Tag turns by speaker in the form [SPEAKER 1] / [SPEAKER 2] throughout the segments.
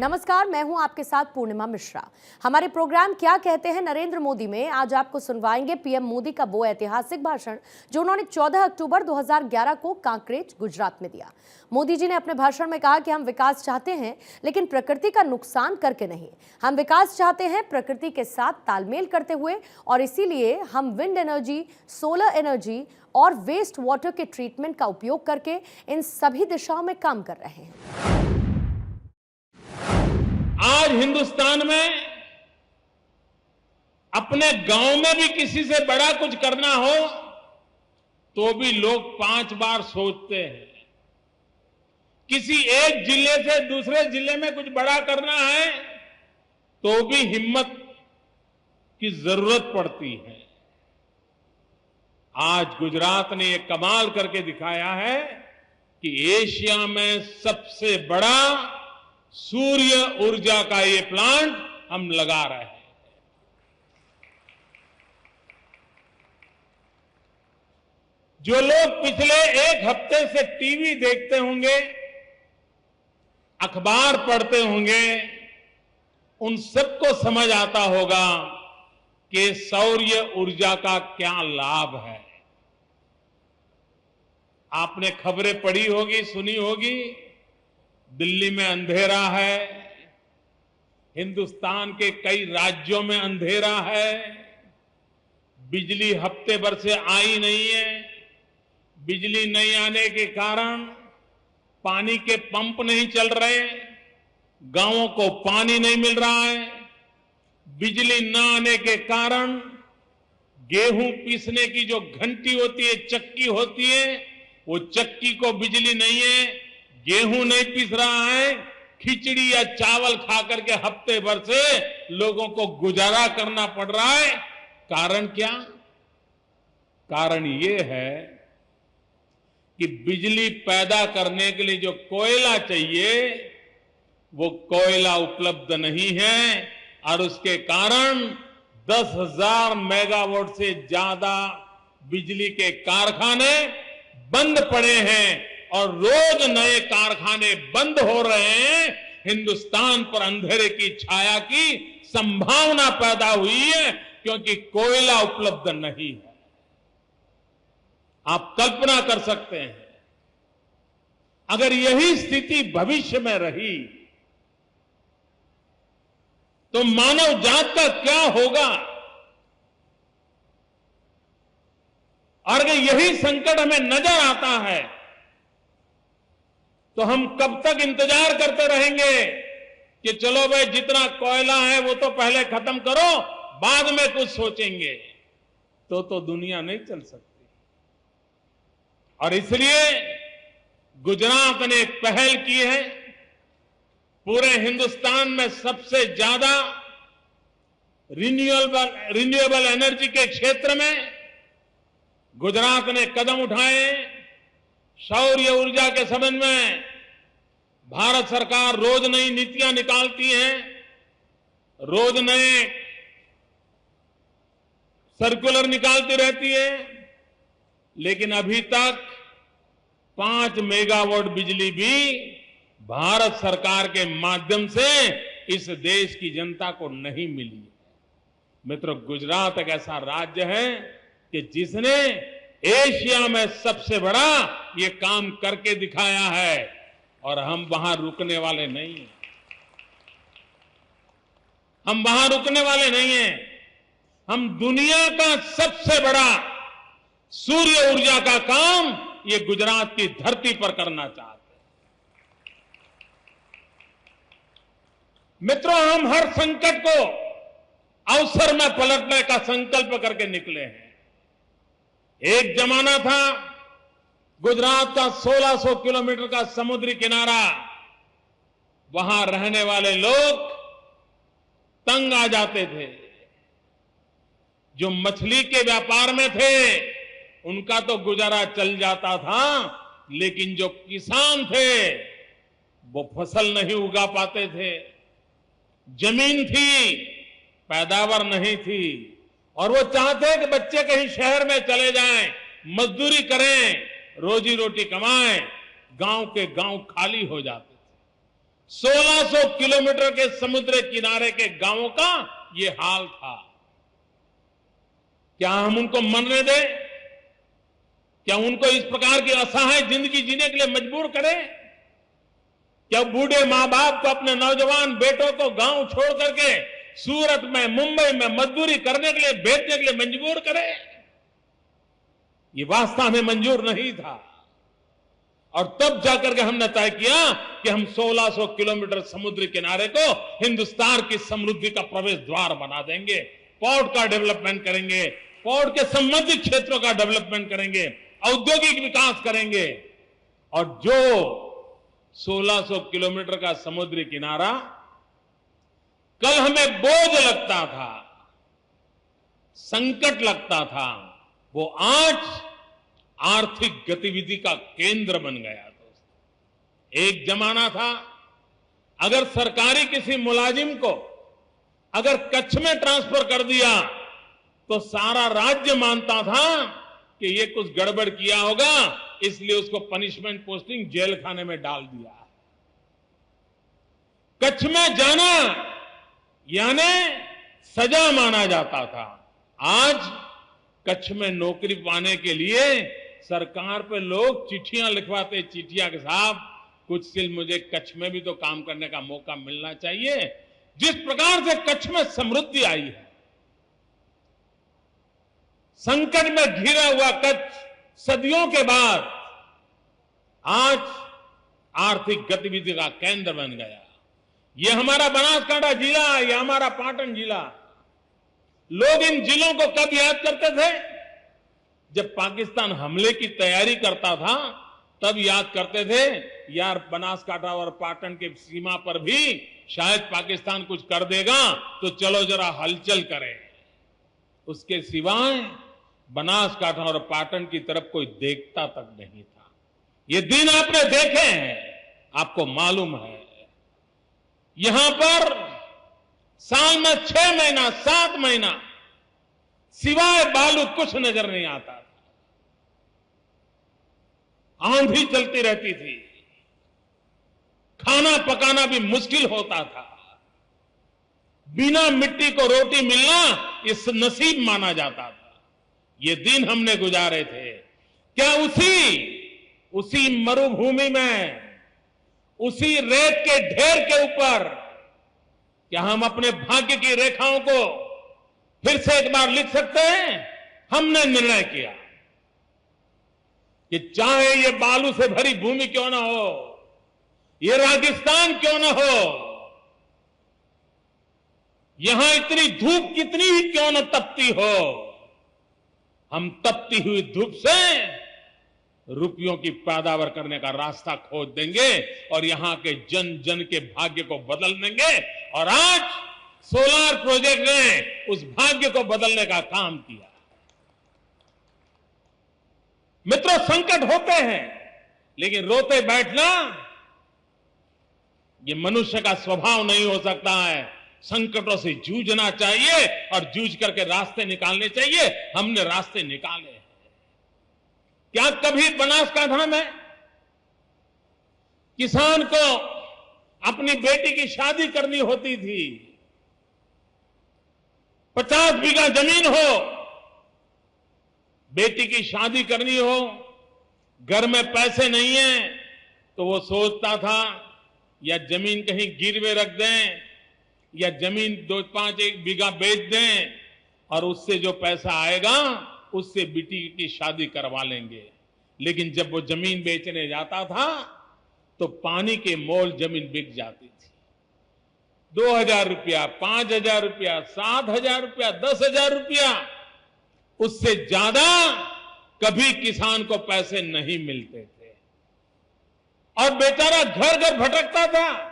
[SPEAKER 1] नमस्कार, मैं हूं आपके साथ पूर्णिमा मिश्रा। हमारे प्रोग्राम क्या कहते हैं नरेंद्र मोदी में आज आपको सुनवाएंगे पीएम मोदी का वो ऐतिहासिक भाषण जो उन्होंने 14 अक्टूबर 2011 को कांकरेज, गुजरात में दिया। मोदी जी ने अपने भाषण में कहा कि हम विकास चाहते हैं लेकिन प्रकृति का नुकसान करके नहीं। हम विकास चाहते हैं प्रकृति के साथ तालमेल करते हुए, और इसीलिए हम विंड एनर्जी, सोलर एनर्जी और वेस्ट वाटर के ट्रीटमेंट का उपयोग करके इन सभी दिशाओं में काम कर रहे हैं।
[SPEAKER 2] आज हिंदुस्तान में अपने गांव में भी किसी से बड़ा कुछ करना हो तो भी लोग 5 बार सोचते हैं। किसी एक जिले से दूसरे जिले में कुछ बड़ा करना है तो भी हिम्मत की जरूरत पड़ती है। आज गुजरात ने ये कमाल करके दिखाया है कि एशिया में सबसे बड़ा सूर्य ऊर्जा का ये प्लांट हम लगा रहे हैं। जो लोग पिछले एक हफ्ते से टीवी देखते होंगे, अखबार पढ़ते होंगे, उन सबको समझ आता होगा कि सौर ऊर्जा का क्या लाभ है। आपने खबरें पढ़ी होगी, सुनी होगी, दिल्ली में अंधेरा है, हिंदुस्तान के कई राज्यों में अंधेरा है, बिजली हफ्ते भर से आई नहीं है। बिजली नहीं आने के कारण पानी के पंप नहीं चल रहे, गांवों को पानी नहीं मिल रहा है। बिजली न आने के कारण गेहूं पीसने की जो घंटी होती है, चक्की होती है, वो चक्की को बिजली नहीं है, गेहूं नहीं पीस रहा है। खिचड़ी या चावल खा करके हफ्ते भर से लोगों को गुजारा करना पड़ रहा है। कारण क्या? कारण ये है कि बिजली पैदा करने के लिए जो कोयला चाहिए वो कोयला उपलब्ध नहीं है, और उसके कारण 10,000 मेगावाट से ज्यादा बिजली के कारखाने बंद पड़े हैं और रोज नए कारखाने बंद हो रहे हैं। हिंदुस्तान पर अंधेरे की छाया की संभावना पैदा हुई है क्योंकि कोयला उपलब्ध नहीं है। आप कल्पना कर सकते हैं अगर यही स्थिति भविष्य में रही तो मानव जात का क्या होगा। और अगर यही संकट हमें नजर आता है तो हम कब तक इंतजार करते रहेंगे कि चलो भाई जितना कोयला है वो तो पहले खत्म करो, बाद में कुछ सोचेंगे। तो दुनिया नहीं चल सकती। और इसलिए गुजरात ने एक पहल की है। पूरे हिंदुस्तान में सबसे ज्यादा रिन्यूएबल एनर्जी के क्षेत्र में गुजरात ने कदम उठाए। सौर ऊर्जा के संबंध में भारत सरकार रोज नई नीतियां निकालती है, रोज नए सर्कुलर निकालती रहती है, लेकिन अभी तक 5 मेगावाट बिजली भी भारत सरकार के माध्यम से इस देश की जनता को नहीं मिली। मित्रों, गुजरात एक ऐसा राज्य है कि जिसने एशिया में सबसे बड़ा ये काम करके दिखाया है, और हम वहां रुकने वाले नहीं हैं। हम वहां रुकने वाले नहीं हैं। हम दुनिया का सबसे बड़ा सूर्य ऊर्जा का काम ये गुजरात की धरती पर करना चाहते हैं। मित्रों, हम हर संकट को अवसर में पलटने का संकल्प करके निकले हैं। एक जमाना था गुजरात का 1600 किलोमीटर का समुद्री किनारा, वहां रहने वाले लोग तंग आ जाते थे। जो मछली के व्यापार में थे उनका तो गुजारा चल जाता था, लेकिन जो किसान थे वो फसल नहीं उगा पाते थे। जमीन थी, पैदावार नहीं थी, और वो चाहते कि बच्चे कहीं शहर में चले जाएं, मजदूरी करें, रोजी रोटी कमाएं। गांव के गांव खाली हो जाते थे। 1600 किलोमीटर के समुद्र किनारे के गांवों का ये हाल था। क्या हम उनको मरने दें? क्या उनको इस प्रकार की असहाय जिंदगी जीने के लिए मजबूर करें? क्या बूढ़े मां बाप को अपने नौजवान बेटों को गांव छोड़ करके सूरत में, मुंबई में मजदूरी करने के लिए भेजने के लिए मजबूर करें? ये वास्तव में मंजूर नहीं था। और तब जाकर के हमने तय किया कि हम 1600 किलोमीटर समुद्री किनारे को हिंदुस्तान की समृद्धि का प्रवेश द्वार बना देंगे। पोर्ट का डेवलपमेंट करेंगे, पोर्ट के संबंधित क्षेत्रों का डेवलपमेंट करेंगे, औद्योगिक विकास करेंगे। और जो 1600 किलोमीटर का समुद्री किनारा कल हमें बोझ लगता था, संकट लगता था, वो आज आर्थिक गतिविधि का केंद्र बन गया। दोस्त, एक जमाना था अगर सरकारी किसी मुलाजिम को अगर कच्छ में ट्रांसफर कर दिया तो सारा राज्य मानता था कि ये कुछ गड़बड़ किया होगा, इसलिए उसको पनिशमेंट पोस्टिंग जेल खाने में डाल दिया। कच्छ में जाना यानी सजा माना जाता था। आज कच्छ में नौकरी पाने के लिए सरकार पे लोग चिट्ठियां लिखवाते, चिट्ठियां के साहब कुछ दिन मुझे कच्छ में भी तो काम करने का मौका मिलना चाहिए। जिस प्रकार से कच्छ में समृद्धि आई है, संकट में घिरा हुआ कच्छ सदियों के बाद आज आर्थिक गतिविधि का केंद्र बन गया। ये हमारा बनासकांठा जिला, ये हमारा पाटन जिला। लोग इन जिलों को कब याद करते थे? जब पाकिस्तान हमले की तैयारी करता था तब याद करते थे, यार बनासकांठा और पाटन के सीमा पर भी शायद पाकिस्तान कुछ कर देगा तो चलो जरा हलचल करें। उसके सिवाय बनासकांठा और पाटन की तरफ कोई देखता तक नहीं था। ये दिन आपने देखे हैं, आपको मालूम है। यहां पर साल में 6 महीना 7 महीना सिवाय बालू कुछ नजर नहीं आता था। आंधी चलती रहती थी, खाना पकाना भी मुश्किल होता था। बिना मिट्टी को रोटी मिलना इस नसीब माना जाता था। ये दिन हमने गुजारे थे। क्या उसी मरुभूमि में, उसी रेत के ढेर के ऊपर क्या हम अपने भाग्य की रेखाओं को फिर से एक बार लिख सकते हैं? हमने निर्णय किया कि चाहे ये बालू से भरी भूमि क्यों ना हो, ये रेगिस्तान क्यों ना हो, यहां इतनी धूप कितनी ही क्यों न तपती हो, हम तपती हुई धूप से रुपयों की पैदावार करने का रास्ता खोज देंगे और यहां के जन जन के भाग्य को बदल देंगे। और आज सोलार प्रोजेक्ट ने उस भाग्य को बदलने का काम किया। मित्रों, संकट होते हैं लेकिन रोते बैठना ये मनुष्य का स्वभाव नहीं हो सकता है। संकटों से जूझना चाहिए और जूझ करके रास्ते निकालने चाहिए। हमने रास्ते निकाले हैं। क्या कभी बनासकांठा में किसान को अपनी बेटी की शादी करनी होती थी, 50 बीघा जमीन हो, बेटी की शादी करनी हो, घर में पैसे नहीं है तो वो सोचता था या जमीन कहीं गिरवे रख दें या जमीन 2-5 बीघा बेच दें और उससे जो पैसा आएगा उससे बेटी की शादी करवा लेंगे। लेकिन जब वो जमीन बेचने जाता था तो पानी के मोल जमीन बिक जाती थी। 2,000 रुपया, 5,000 रुपया, 7,000 रुपया, 10,000 रुपया, उससे ज्यादा कभी किसान को पैसे नहीं मिलते थे। और बेचारा घर घर भटकता था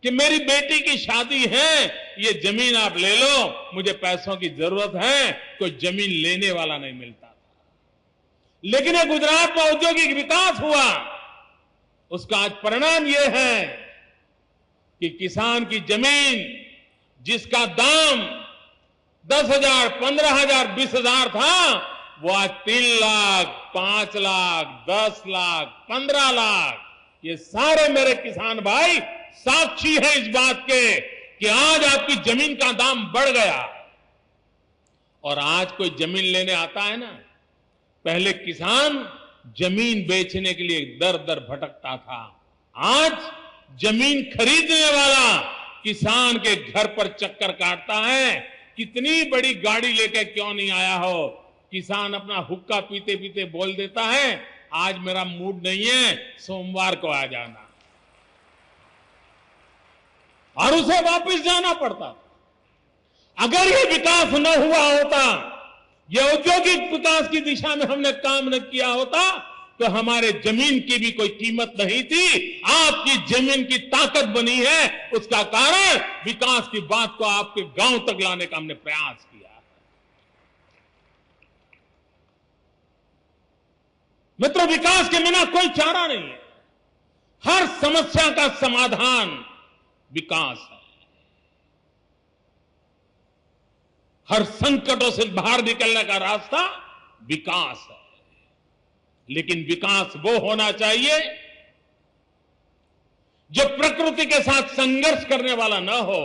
[SPEAKER 2] कि मेरी बेटी की शादी है, ये जमीन आप ले लो, मुझे पैसों की जरूरत है। कोई जमीन लेने वाला नहीं मिलता था। लेकिन ये गुजरात में औद्योगिक विकास हुआ, उसका आज परिणाम यह है कि किसान की जमीन जिसका दाम 10,000, 15,000, 20,000 था, वो आज 3 लाख, 5 लाख, 10 लाख, 15 लाख, ये सारे मेरे किसान भाई साक्षी है इस बात के कि आज आपकी जमीन का दाम बढ़ गया। और आज कोई जमीन लेने आता है ना, पहले किसान जमीन बेचने के लिए दर दर भटकता था, आज जमीन खरीदने वाला किसान के घर पर चक्कर काटता है। कितनी बड़ी गाड़ी लेकर क्यों नहीं आया हो, किसान अपना हुक्का पीते पीते बोल देता है, आज मेरा मूड नहीं है, सोमवार को आ जाना, और उसे वापस जाना पड़ता। अगर ये विकास न हुआ होता, ये औद्योगिक विकास की दिशा में हमने काम न किया होता, तो हमारे जमीन की भी कोई कीमत नहीं थी। आपकी जमीन की ताकत बनी है, उसका कारण विकास की बात को आपके गांव तक लाने का हमने प्रयास किया। मित्रों, विकास के बिना कोई चारा नहीं है। हर समस्या का समाधान विकास है। हर संकटों से बाहर निकलने का रास्ता विकास है। लेकिन विकास वो होना चाहिए जो प्रकृति के साथ संघर्ष करने वाला न हो,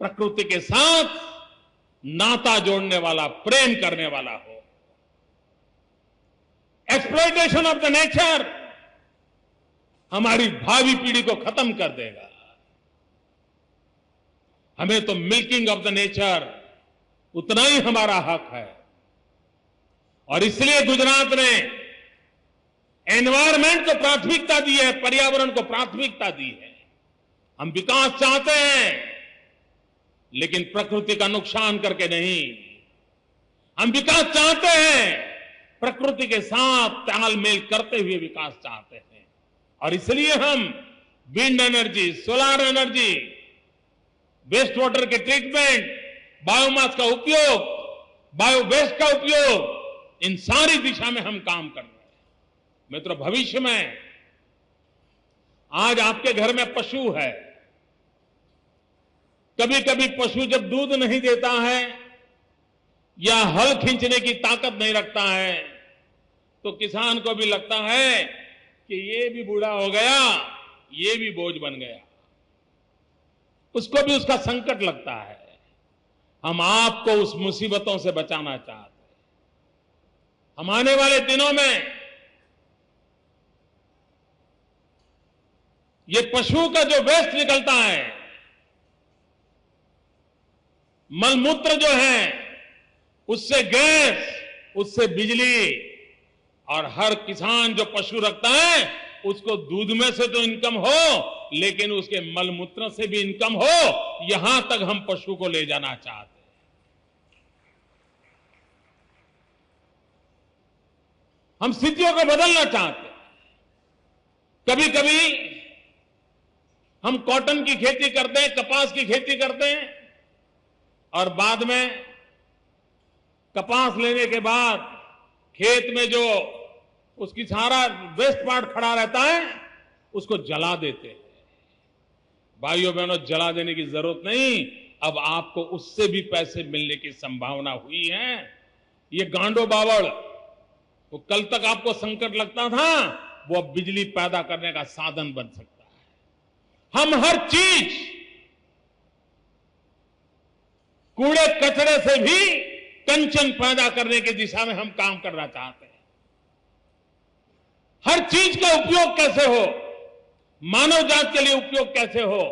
[SPEAKER 2] प्रकृति के साथ नाता जोड़ने वाला, प्रेम करने वाला हो। एक्सप्लॉयटेशन ऑफ द नेचर हमारी भावी पीढ़ी को खत्म कर देगा। हमें तो मिल्किंग ऑफ द नेचर उतना ही हमारा हक है। और इसलिए गुजरात ने एनवायरमेंट को प्राथमिकता दी है, पर्यावरण को प्राथमिकता दी है। हम विकास चाहते हैं, लेकिन प्रकृति का नुकसान करके नहीं। हम विकास चाहते हैं, प्रकृति के साथ तालमेल करते हुए विकास चाहते हैं। और इसलिए हम wind energy, solar energy, waste water के ट्रीटमेंट, बायोमास का उपयोग, बायो वेस्ट का उपयोग, इन सारी दिशा में हम काम कर रहे हैं। मित्रों, भविष्य में आज आपके घर में पशु है, कभी कभी पशु जब दूध नहीं देता है या हल खींचने की ताकत नहीं रखता है, तो किसान को भी लगता है कि ये भी बूढ़ा हो गया, ये भी बोझ बन गया, उसको भी उसका संकट लगता है। हम आपको उस मुसीबतों से बचाना चाहते हैं। हम आने वाले दिनों में ये पशु का जो वेस्ट निकलता है, मलमूत्र जो है, उससे गैस, उससे बिजली, और हर किसान जो पशु रखता है उसको दूध में से तो इनकम हो, लेकिन उसके मलमूत्र से भी इनकम हो। यहां तक हम पशु को ले जाना चाहते हैं। हम स्थितियों को बदलना चाहते हैं। कभी कभी हम कॉटन की खेती करते हैं, कपास की खेती करते हैं, और बाद में कपास लेने के बाद खेत में जो उसकी सारा वेस्ट पार्ट खड़ा रहता है, उसको जला देते हैं। भाइयों बहनों, जला देने की जरूरत नहीं, अब आपको उससे भी पैसे मिलने की संभावना हुई है। ये गांडो बावड़, वो कल तक आपको संकट लगता था, वो अब बिजली पैदा करने का साधन बन सकता है। हम हर चीज, कूड़े कचरे से भी कंचन पैदा करने की दिशा में हम काम करना चाहते हैं। हर चीज का उपयोग कैसे हो, मानव जात के लिए उपयोग कैसे हो,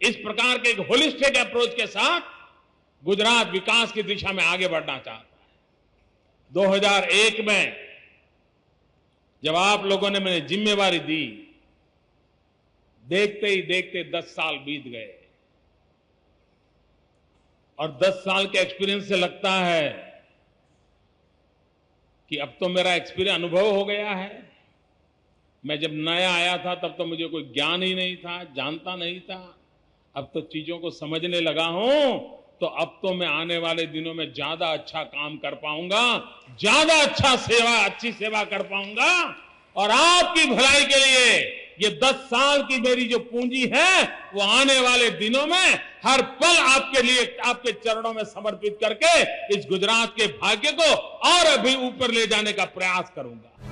[SPEAKER 2] इस प्रकार के एक होलिस्टिक अप्रोच के साथ गुजरात विकास की दिशा में आगे बढ़ना चाहता है। 2001 में जब आप लोगों ने मैंने जिम्मेवारी दी, देखते ही देखते 10 साल बीत गए, और 10 साल के एक्सपीरियंस से लगता है कि अब तो मेरा एक्सपीरियंस, अनुभव हो गया है। मैं जब नया आया था तब तो मुझे कोई ज्ञान ही नहीं था, जानता नहीं था। अब तो चीजों को समझने लगा हूं, तो अब तो मैं आने वाले दिनों में ज्यादा अच्छा काम कर पाऊंगा, ज्यादा अच्छी सेवा कर पाऊंगा। और आपकी भलाई के लिए ये 10 साल की मेरी जो पूंजी है, वो आने वाले दिनों में हर पल आपके लिए, आपके चरणों में समर्पित करके इस गुजरात के भाग्य को और अभी ऊपर ले जाने का प्रयास करूंगा।